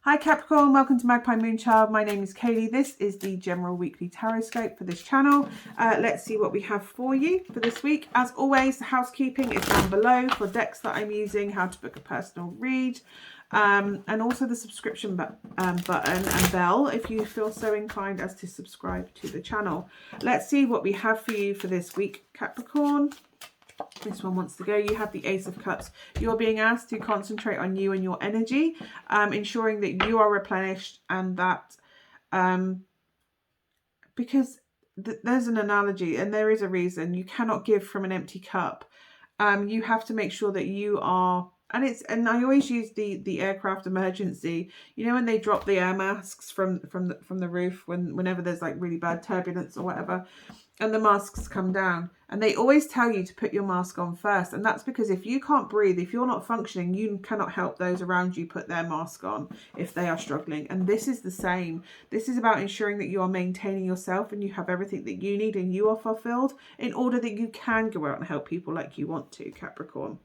Hi Capricorn, welcome to Magpie Moonchild. My name is Kayleigh. This is the general weekly Tarotscope for this channel. Let's see what we have for you for this week. As always, the housekeeping is down below for decks that I'm using, how to book a personal read, and also the subscription button and bell if you feel so inclined as to subscribe to the channel. Let's see what we have for you for this week, Capricorn. This one wants to go. You have the Ace of Cups. You're being asked to concentrate on you and your energy, ensuring that you are replenished, and that because there's an analogy and there is a reason. You cannot give from an empty cup. You have to make sure that you are, and I always use the aircraft emergency. You know, when they drop the air masks from the roof whenever there's like really bad turbulence or whatever, and the masks come down, and they always tell you to put your mask on first. And that's because if you can't breathe, if you're not functioning, you cannot help those around you put their mask on if they are struggling. And this is the same. This is about ensuring that you are maintaining yourself and you have everything that you need and you are fulfilled in order that you can go out and help people like you want to, Capricorn.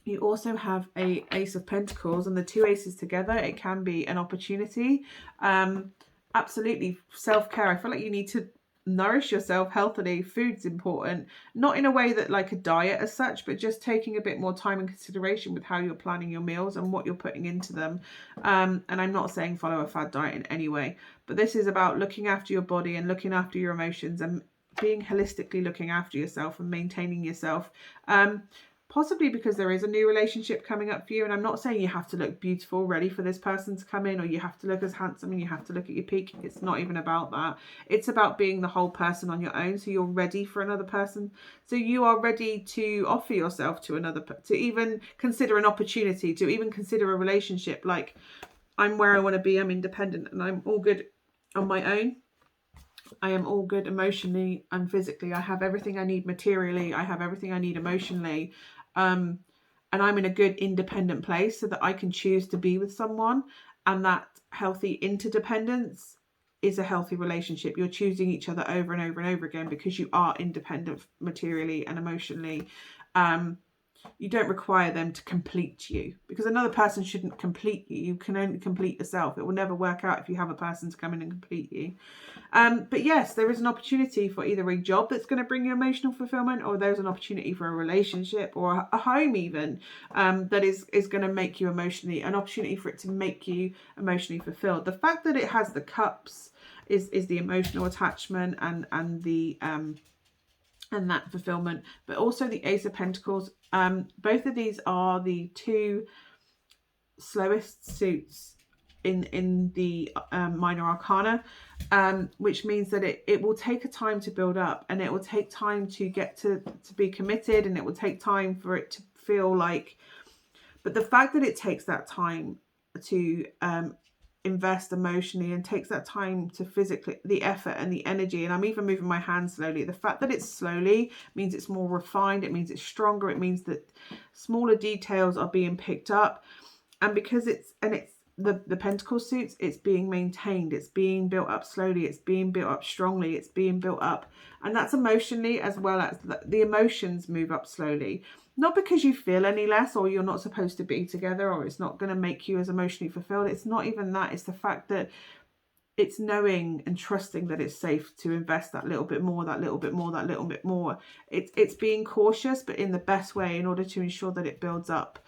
You also have a Ace of Pentacles, and the two aces together, it can be an opportunity. Absolutely, self-care. I feel like you need to nourish yourself healthily. Food's important, not in a way that like a diet as such, but just taking a bit more time and consideration with how you're planning your meals and what you're putting into them. And I'm not saying follow a fad diet in any way, but this is about looking after your body and looking after your emotions and being holistically looking after yourself and maintaining yourself. Possibly because there is a new relationship coming up for you. And I'm not saying you have to look beautiful, ready for this person to come in, or you have to look as handsome and you have to look at your peak. It's not even about that. It's about being the whole person on your own. So you're ready for another person. So you are ready to offer yourself to another, to even consider an opportunity, to even consider a relationship. Like, I'm where I want to be. I'm independent and I'm all good on my own. I am all good emotionally and physically. I have everything I need materially. I have everything I need emotionally. And I'm in a good independent place so that I can choose to be with someone, and that healthy interdependence is a healthy relationship. You're choosing each other over and over and over again because you are independent materially and emotionally. You don't require them to complete you, because another person shouldn't complete you. You can only complete yourself. It will never work out if you have a person to come in and complete you. But yes, there is an opportunity for either a job that's going to bring you emotional fulfillment, or there's an opportunity for a relationship or a home even, that is going to make you emotionally, an opportunity for it to make you emotionally fulfilled. The fact that it has the cups is the emotional attachment and the and that fulfillment, but also the Ace of Pentacles. Both of these are the two slowest suits in the minor arcana, which means that it will take a time to build up, and it will take time to get to be committed, and it will take time for it to feel like, but the fact that it takes that time to invest emotionally and takes that time to physically, the effort and the energy, and I'm even moving my hands slowly, the fact that it's slowly means it's more refined, it means it's stronger, it means that smaller details are being picked up, and because it's the pentacle suits, it's being maintained, it's being built up slowly, it's being built up strongly, it's being built up, and that's emotionally as well as the emotions move up slowly. Not because you feel any less or you're not supposed to be together or it's not going to make you as emotionally fulfilled. It's not even that. It's the fact that it's knowing and trusting that it's safe to invest that little bit more, that little bit more, that little bit more. It's being cautious, but in the best way, in order to ensure that it builds up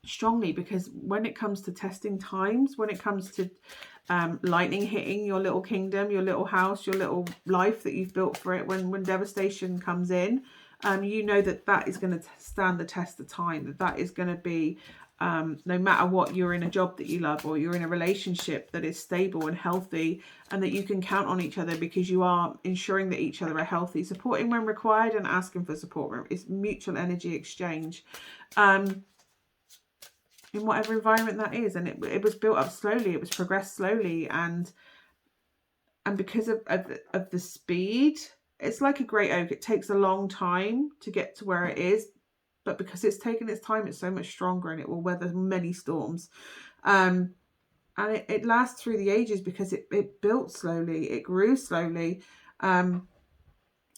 strongly. Because when it comes to testing times, when it comes to lightning hitting your little kingdom, your little house, your little life that you've built for it, when devastation comes in, you know that is going to stand the test of time, that is going to be, no matter what, you're in a job that you love, or you're in a relationship that is stable and healthy, and that you can count on each other because you are ensuring that each other are healthy, supporting when required and asking for support. It's mutual energy exchange in whatever environment that is, and it was built up slowly, it was progressed slowly, and because of the speed, it's like a great oak. It takes a long time to get to where it is, but because it's taken its time, it's so much stronger, and it will weather many storms. And it lasts through the ages because it built slowly, it grew slowly, and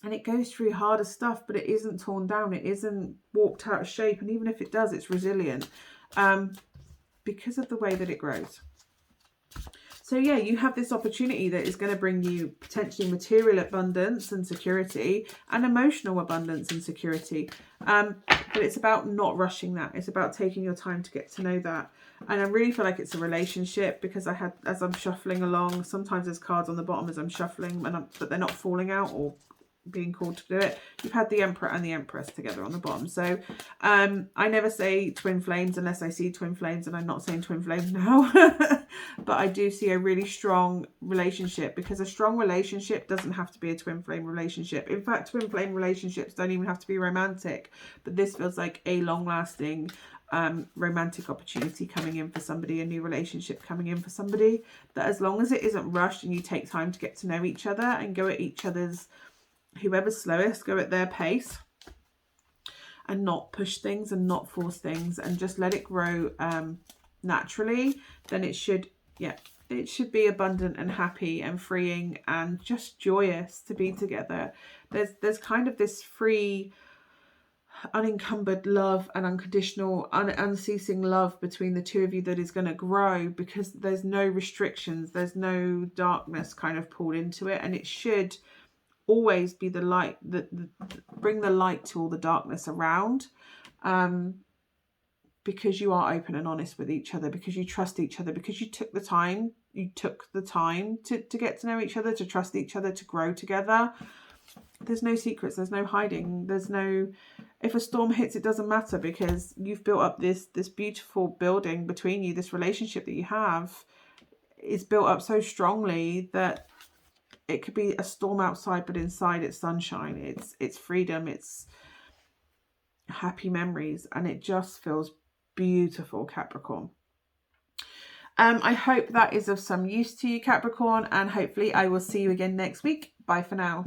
it goes through harder stuff, but it isn't torn down, it isn't walked out of shape, and even if it does, it's resilient. because of the way that it grows. So yeah, you have this opportunity that is going to bring you potentially material abundance and security and emotional abundance and security. But it's about not rushing that. It's about taking your time to get to know that. And I really feel like it's a relationship, because as I'm shuffling along, sometimes there's cards on the bottom as I'm shuffling, but they're not falling out or being called to do it. You've had the Emperor and the Empress together on the bottom. So I never say twin flames unless I see twin flames, and I'm not saying twin flames now. But I do see a really strong relationship, because a strong relationship doesn't have to be a twin flame relationship. In fact, twin flame relationships don't even have to be romantic, but this feels like a long-lasting romantic opportunity coming in for somebody, a new relationship coming in for somebody, that as long as it isn't rushed and you take time to get to know each other and go at each other's, whoever's slowest, go at their pace and not push things and not force things and just let it grow naturally, then it should, yeah, it should be abundant and happy and freeing and just joyous to be together. There's kind of this free, unencumbered love and unconditional, unceasing love between the two of you that is going to grow, because there's no restrictions, there's no darkness kind of pulled into it, and it should always be the light that bring the light to all the darkness around, because you are open and honest with each other, because you trust each other, because you took the time to get to know each other, to trust each other, to grow together. There's no secrets, there's no hiding, there's no, if a storm hits, it doesn't matter, because you've built up this beautiful building between you. This relationship that you have is built up so strongly that it could be a storm outside, but inside it's sunshine, it's freedom, it's happy memories, and it just feels beautiful, Capricorn. I hope that is of some use to you, Capricorn, and hopefully I will see you again next week. Bye for now.